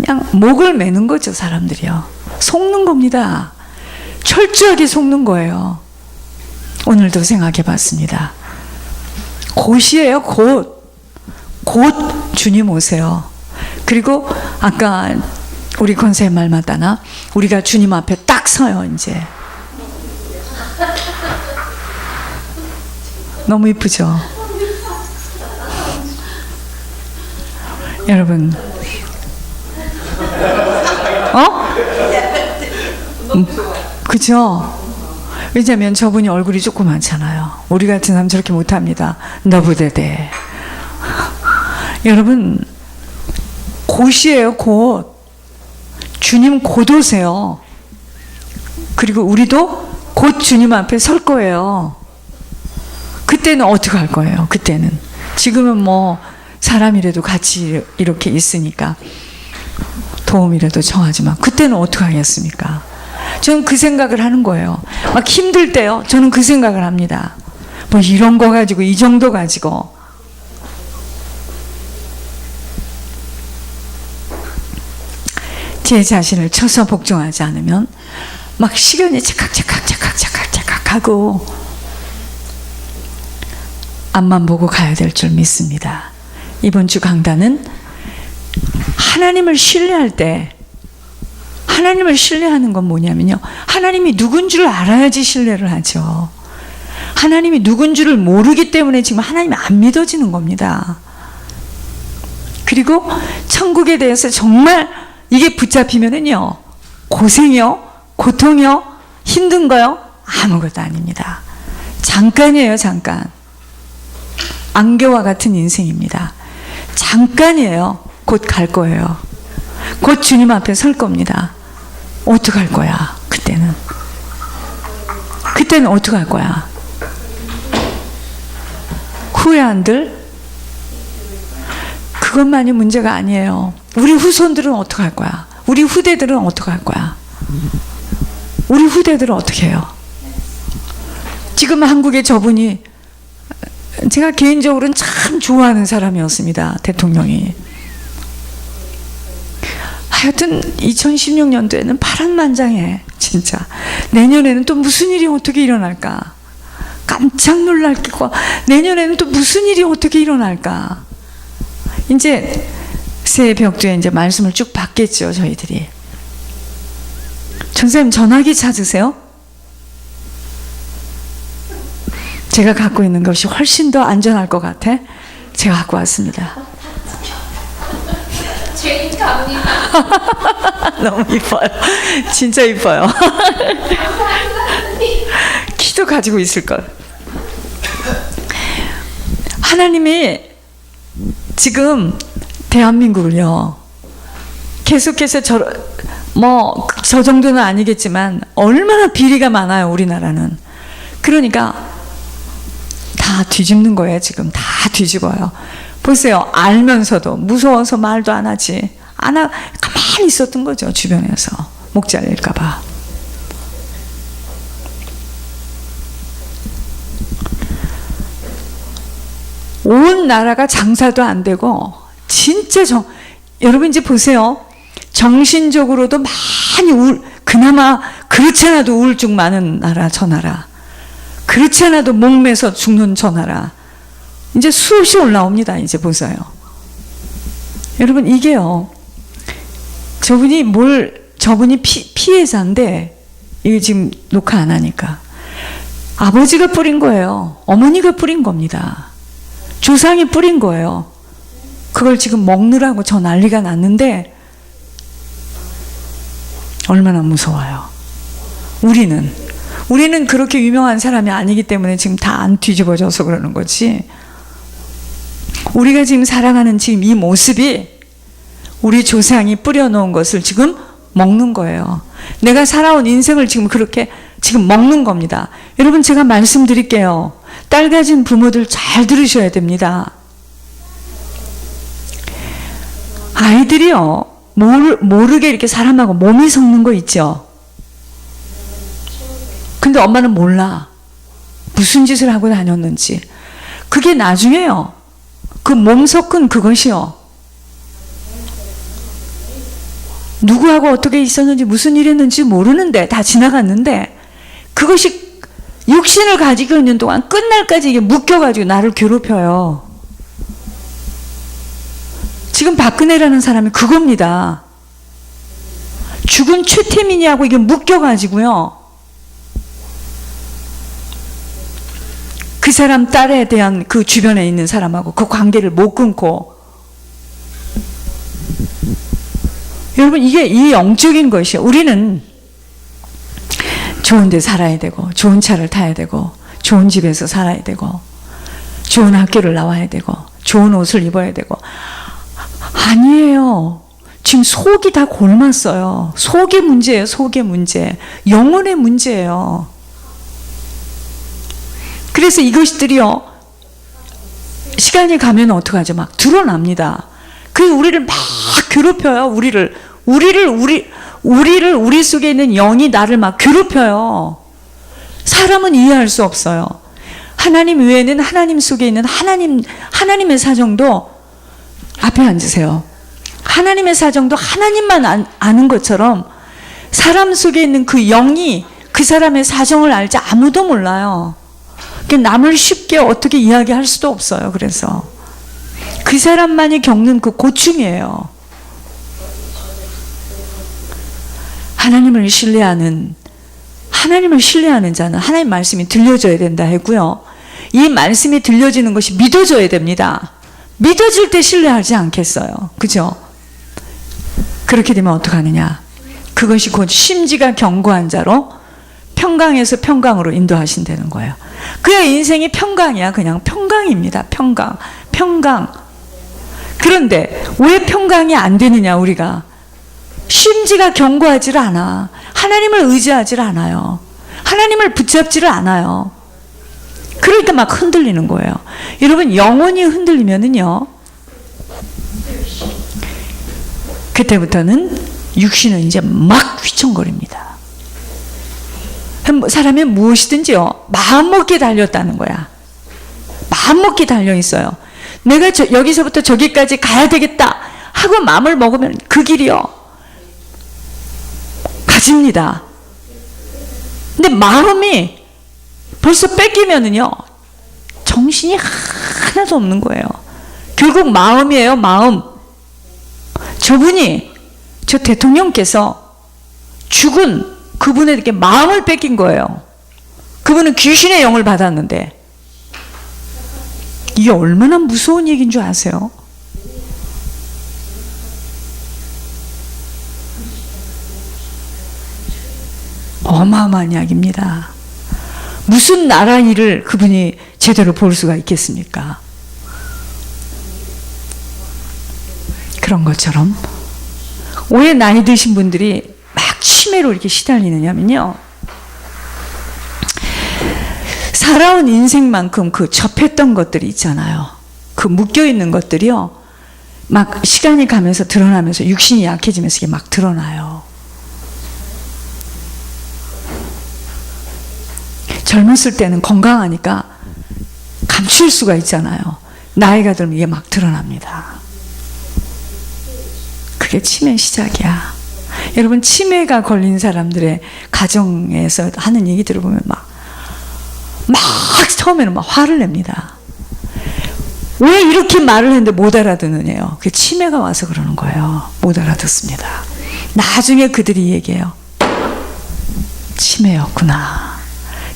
그냥 목을 매는 거죠. 사람들이요. 속는 겁니다. 철저하게 속는 거예요. 오늘도 생각해 봤습니다. 곧이에요. 곧 주님 오세요. 그리고 아까 우리 권사님 말 맞다나 우리가 주님 앞에 딱 서요. 이제 너무 이쁘죠? 여러분, 그죠? 왜냐면 저분이 얼굴이 조그맣잖아요. 우리 같은 사람 저렇게 못합니다. 너부대대. 여러분, 곧이에요. 곧. 주님 곧 오세요. 그리고 우리도 곧 주님 앞에 설 거예요. 그때는 어떻게 할 거예요? 그때는 지금은 뭐 사람이라도 같이 이렇게 있으니까 도움이라도 청하지만 그때는 어떻게 하겠습니까? 저는 그 생각을 하는 거예요. 막 힘들 때요. 저는 그 생각을 합니다. 뭐 이런 거 가지고 이 정도 가지고 제 자신을 쳐서 복종하지 않으면 막 시련이 착각 하고 앞만 보고 가야 될 줄 믿습니다. 이번 주 강단은 하나님을 신뢰할 때, 하나님을 신뢰하는 건 뭐냐면요, 하나님이 누군 줄 알아야지 신뢰를 하죠. 하나님이 누군 줄을 모르기 때문에 지금 하나님이 안 믿어지는 겁니다. 그리고 천국에 대해서 정말 이게 붙잡히면은요, 고생이요, 고통이요, 힘든 거요, 아무것도 아닙니다. 잠깐이에요. 잠깐. 안개와 같은 인생입니다. 잠깐이에요. 곧 갈 거예요. 곧 주님 앞에 설 겁니다. 어떡할 거야? 그때는 어떡할 거야? 후회한들? 그것만이 문제가 아니에요. 우리 후손들은 어떡할 거야? 우리 후대들은 어떡할 거야? 우리 후대들은 어떻게 해요? 지금 한국의 저분이 제가 개인적으로는 참 좋아하는 사람이었습니다. 대통령이. 하여튼 2016년도에는 파란만장해. 진짜. 내년에는 또 무슨 일이 어떻게 일어날까? 깜짝 놀랄 거. 내년에는 또 무슨 일이 어떻게 일어날까? 이제 새해 벽두에 이제 말씀을 쭉 받겠죠. 저희들이. 전사님 전화기 찾으세요? 제가 갖고 있는 것이 훨씬 더 안전할 것 같아. 제가 갖고 왔습니다. 너무 이뻐요. 진짜 이뻐요. 키도 가지고 있을걸. 하나님이 지금 대한민국을요, 계속해서 저 정도는 아니겠지만 얼마나 비리가 많아요. 우리나라는. 그러니까 다 뒤집는 거예요. 지금 다 뒤집어요. 보세요. 알면서도 무서워서 말도 안 하지. 가만히 있었던 거죠. 주변에서 목 잘릴까 봐. 온 나라가 장사도 안 되고 진짜 여러분 이제 보세요. 정신적으로도 많이 그나마 그렇지 않아도 우울증 많은 나라, 저 나라. 그렇지 않아도 목매서 죽는 저 나라. 이제 수없이 올라옵니다. 이제 보세요. 여러분 이게요, 저분이 피해자인데, 이거 지금 녹화 안 하니까. 아버지가 뿌린 거예요. 어머니가 뿌린 겁니다. 조상이 뿌린 거예요. 그걸 지금 먹느라고 저 난리가 났는데, 얼마나 무서워요. 우리는 그렇게 유명한 사람이 아니기 때문에 지금 다 안 뒤집어져서 그러는 거지. 우리가 지금 살아가는 지금 이 모습이 우리 조상이 뿌려놓은 것을 지금 먹는 거예요. 내가 살아온 인생을 지금 그렇게 지금 먹는 겁니다. 여러분 제가 말씀드릴게요. 딸 가진 부모들 잘 들으셔야 됩니다. 아이들이요, 모르게 이렇게 사람하고 몸이 섞는 거 있죠. 근데 엄마는 몰라. 무슨 짓을 하고 다녔는지. 그게 나중에요, 그 몸 섞은 그것이요, 누구하고 어떻게 있었는지 무슨 일 했는지 모르는데 다 지나갔는데 그것이 육신을 가지고 있는 동안 끝날까지 이게 묶여가지고 나를 괴롭혀요. 지금 박근혜라는 사람이 그겁니다. 죽은 최태민이하고 이게 묶여가지고요. 그 사람 딸에 대한 그 주변에 있는 사람하고 그 관계를 못 끊고. 여러분, 이게 이 영적인 것이요. 우리는 좋은 데 살아야 되고, 좋은 차를 타야 되고, 좋은 집에서 살아야 되고, 좋은 학교를 나와야 되고, 좋은 옷을 입어야 되고. 아니에요. 지금 속이 다 골맞어요. 속의 문제예요. 속의 문제. 영혼의 문제예요. 그래서 이것들이요, 시간이 가면 어떡하죠? 막 드러납니다. 그 우리를 막 괴롭혀요. 우리 속에 있는 영이 나를 막 괴롭혀요. 사람은 이해할 수 없어요. 하나님 외에는 하나님 속에 있는 하나님의 사정도, 앞에 앉으세요. 하나님의 사정도 하나님만 아는 것처럼 사람 속에 있는 그 영이 그 사람의 사정을 알지 아무도 몰라요. 남을 쉽게 어떻게 이야기할 수도 없어요. 그래서 그 사람만이 겪는 그 고충이에요. 하나님을 신뢰하는 자는 하나님 말씀이 들려줘야 된다 했고요. 이 말씀이 들려지는 것이 믿어져야 됩니다. 믿어질 때 신뢰하지 않겠어요. 그죠? 그렇게 되면 어떡하느냐? 그것이 곧 심지가 견고한 자로 평강에서 평강으로 인도하신다는 거예요. 그의 인생이 평강이야. 그냥 평강입니다. 평강. 그런데 왜 평강이 안 되느냐? 우리가 심지가 견고하지를 않아. 하나님을 의지하지를 않아요. 하나님을 붙잡지를 않아요. 그러니까 막 흔들리는 거예요. 여러분, 영혼이 흔들리면은요, 그때부터는 육신은 이제 막 휘청거립니다. 사람이 무엇이든지요, 마음먹기에 달렸다는 거야. 마음먹기에 달려있어요. 내가 여기서부터 저기까지 가야 되겠다 하고 마음을 먹으면 그 길이요, 가집니다. 근데 마음이 벌써 뺏기면은요, 정신이 하나도 없는 거예요. 결국 마음이에요, 마음. 저 대통령께서 죽은 그분에게 마음을 뺏긴 거예요. 그분은 귀신의 영을 받았는데. 이게 얼마나 무서운 얘기인 줄 아세요? 어마어마한 이야기입니다. 무슨 나라 일을 그분이 제대로 볼 수가 있겠습니까? 그런 것처럼 왜 나이 드신 분들이 막 치매로 이렇게 시달리느냐면요, 살아온 인생만큼 그 접했던 것들이 있잖아요. 그 묶여있는 것들이요, 막 시간이 가면서 드러나면서 육신이 약해지면서 이게 막 드러나요. 젊었을 때는 건강하니까 감출 수가 있잖아요. 나이가 들면 이게 막 드러납니다. 그게 치매 시작이야. 여러분, 치매가 걸린 사람들의 가정에서 하는 얘기 들어보면 막 처음에는 막 화를 냅니다. 왜 이렇게 말을 했는데 못 알아듣느냐요. 그게 치매가 와서 그러는 거예요. 못 알아듣습니다. 나중에 그들이 얘기해요. 치매였구나.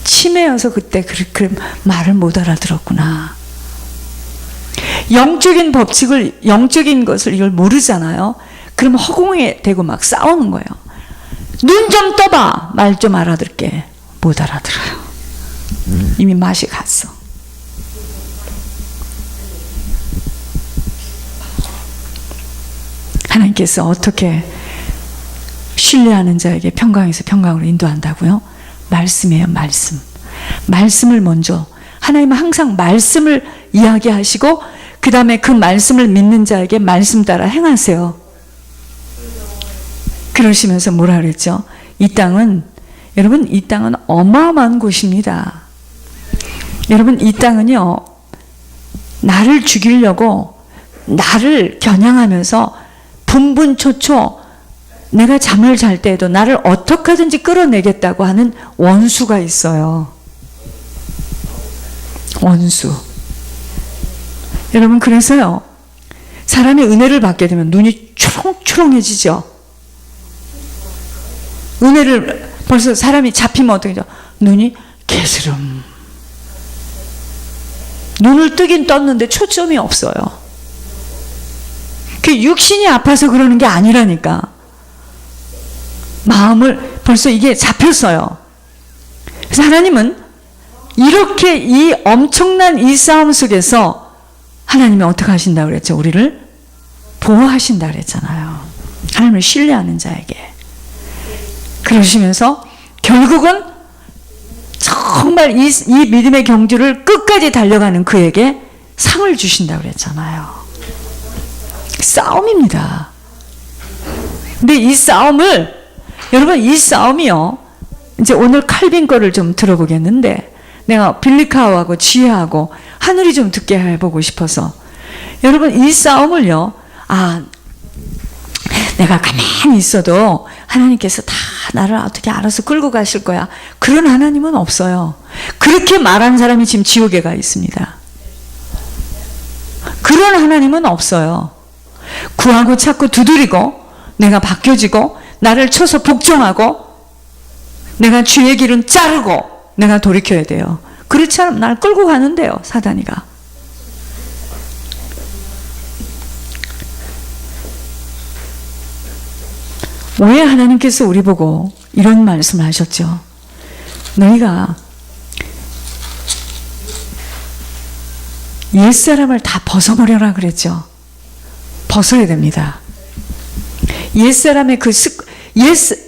치매여서 그때 그렇게 말을 못 알아들었구나. 영적인 법칙을, 영적인 것을 이걸 모르잖아요. 그러면 허공에 대고 막 싸우는 거예요. 눈 좀 떠봐. 말 좀 알아들게. 못 알아들어요. 이미 맛이 갔어. 하나님께서 어떻게 신뢰하는 자에게 평강에서 평강으로 인도한다고요? 말씀이에요, 말씀. 말씀을 먼저, 하나님은 항상 말씀을 이야기하시고 그 다음에 그 말씀을 믿는 자에게 말씀 따라 행하세요. 그러시면서 뭐라 그랬죠? 이 땅은, 여러분, 이 땅은 어마어마한 곳입니다. 여러분, 이 땅은요, 나를 죽이려고 나를 겨냥하면서 분분초초 내가 잠을 잘 때에도 나를 어떻게 하든지 끌어내겠다고 하는 원수가 있어요. 원수. 여러분, 그래서요, 사람이 은혜를 받게 되면 눈이 초롱초롱해지죠. 은혜를 벌써 사람이 잡히면 어떻게 되죠? 눈이 개스름. 눈을 뜨긴 떴는데 초점이 없어요. 그 육신이 아파서 그러는 게 아니라니까. 마음을 벌써 이게 잡혔어요. 그래서 하나님은 이렇게 이 엄청난 이 싸움 속에서 하나님이 어떻게 하신다고 그랬죠? 우리를 보호하신다 그랬잖아요. 하나님을 신뢰하는 자에게. 그러시면서 결국은 정말 이 믿음의 경주를 끝까지 달려가는 그에게 상을 주신다 그랬잖아요. 싸움입니다. 근데 이 싸움을, 여러분, 이 싸움이요, 이제 오늘 칼빈 거를 좀 들어보겠는데, 내가 빌리카우하고 지혜하고 하늘이 좀 듣게 해보고 싶어서, 여러분, 이 싸움을요, 내가 가만히 있어도 하나님께서 다 나를 어떻게 알아서 끌고 가실 거야, 그런 하나님은 없어요. 그렇게 말한 사람이 지금 지옥에 가 있습니다. 그런 하나님은 없어요. 구하고 찾고 두드리고 내가 바뀌어지고 나를 쳐서 복종하고 내가 주의 길은 자르고 내가 돌이켜야 돼요. 그렇지 않으면 날 끌고 가는데요, 사단이가. 왜 하나님께서 우리 보고 이런 말씀을 하셨죠? 너희가 옛사람을 다 벗어버려라 그랬죠. 벗어야 됩니다. 옛사람의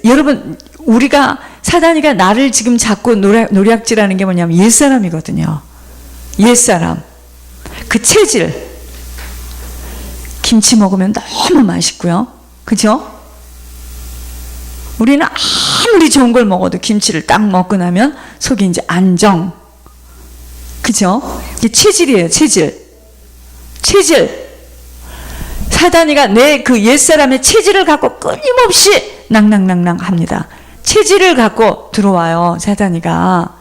여러분, 우리가, 사단이가 나를 지금 자꾸 노략질하는 게 뭐냐면 옛사람이거든요. 옛사람. 그 체질. 김치 먹으면 너무 맛있고요. 그죠? 우리는 아무리 좋은 걸 먹어도 김치를 딱 먹고 나면 속이 이제 안정. 그죠? 이게 체질이에요, 체질. 체질. 사단이가 내 그 옛사람의 체질을 갖고 끊임없이 낭낭낭낭 합니다. 체질을 갖고 들어와요, 사단이가.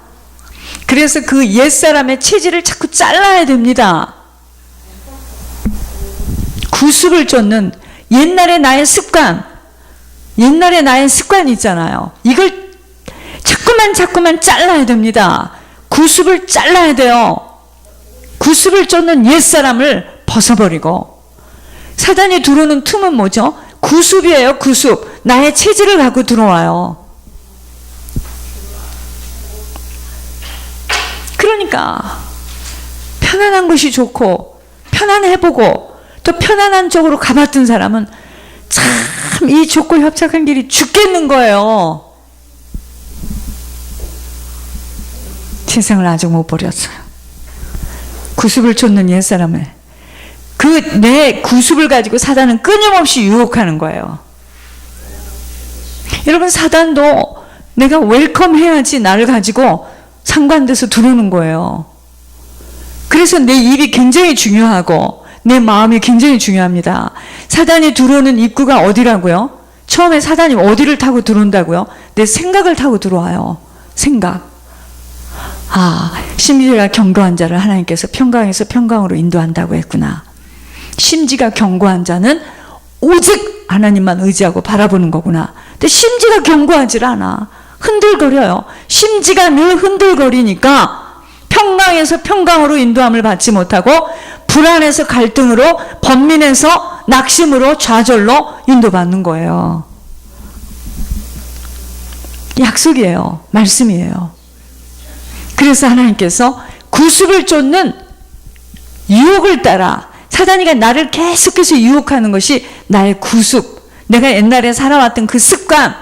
그래서 그 옛사람의 체질을 자꾸 잘라야 됩니다. 구습을 쫓는 옛날의 나의 습관, 옛날에 나의 습관이 있잖아요. 이걸 자꾸만 잘라야 됩니다. 구습을 잘라야 돼요. 구습을 쫓는 옛사람을 벗어버리고. 사단이 들어오는 틈은 뭐죠? 구습이에요, 구습. 나의 체질을 갖고 들어와요. 그러니까 편안한 것이 좋고 편안해보고 또 편안한 쪽으로 가봤던 사람은 참 이 좋고 협착한 길이 죽겠는 거예요. 세상을 아직 못 버렸어요. 구습을 쫓는 옛사람을. 내 구습을 가지고 사단은 끊임없이 유혹하는 거예요. 여러분, 사단도 내가 웰컴 해야지 나를 가지고 상관돼서 들어오는 거예요. 그래서 내 입이 굉장히 중요하고 내 마음이 굉장히 중요합니다. 사단이 들어오는 입구가 어디라고요? 처음에 사단이 어디를 타고 들어온다고요? 내 생각을 타고 들어와요. 생각. 심지가 견고한 자를 하나님께서 평강에서 평강으로 인도한다고 했구나. 심지가 견고한 자는 오직 하나님만 의지하고 바라보는 거구나. 근데 심지가 견고하질 않아. 흔들거려요. 심지가 늘 흔들거리니까 평강에서 평강으로 인도함을 받지 못하고 불안에서 갈등으로, 번민에서 낙심으로, 좌절로 인도받는 거예요. 약속이에요. 말씀이에요. 그래서 하나님께서 구습을 쫓는 유혹을 따라, 사단이가 나를 계속해서 유혹하는 것이 나의 구습, 내가 옛날에 살아왔던 그 습관.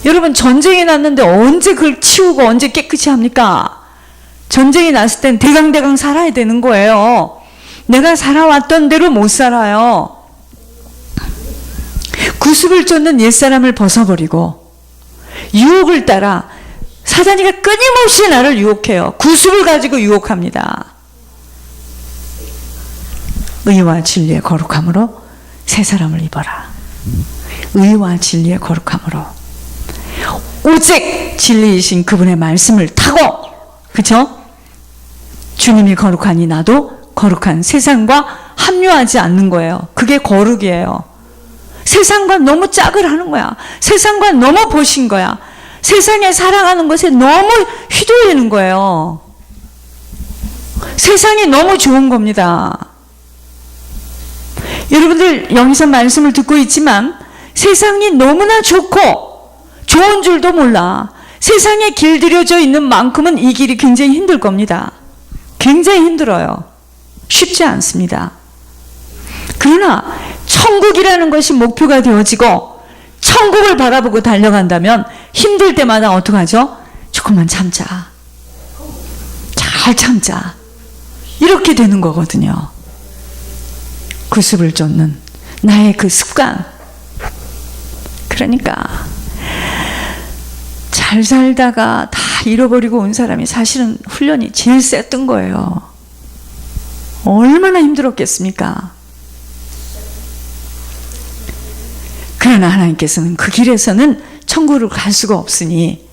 여러분, 전쟁이 났는데 언제 그걸 치우고 언제 깨끗이 합니까? 전쟁이 났을 땐 대강대강 살아야 되는 거예요. 내가 살아왔던 대로 못 살아요. 구습을 쫓는 옛사람을 벗어버리고 유혹을 따라, 사단이가 끊임없이 나를 유혹해요. 구습을 가지고 유혹합니다. 의와 진리의 거룩함으로 새 사람을 입어라. 의와 진리의 거룩함으로. 오직 진리이신 그분의 말씀을 타고, 그쵸? 주님이 거룩하니 나도 거룩한 세상과 합류하지 않는 거예요. 그게 거룩이에요. 세상과 너무 짝을 하는 거야. 세상과 너무 보신 거야. 세상에 사랑하는 것에 너무 휘둘리는 거예요. 세상이 너무 좋은 겁니다. 여러분들 여기서 말씀을 듣고 있지만 세상이 너무나 좋고 좋은 줄도 몰라. 세상에 길들여져 있는 만큼은 이 길이 굉장히 힘들 겁니다. 굉장히 힘들어요. 쉽지 않습니다. 그러나 천국이라는 것이 목표가 되어지고 천국을 바라보고 달려간다면 힘들 때마다 어떡하죠? 조금만 참자. 잘 참자. 이렇게 되는 거거든요. 구습을 쫓는 나의 그 습관. 그러니까 잘 살다가 다 잃어버리고 온 사람이 사실은 훈련이 제일 셌던 거예요. 얼마나 힘들었겠습니까? 그러나 하나님께서는 그 길에서는 천국을 갈 수가 없으니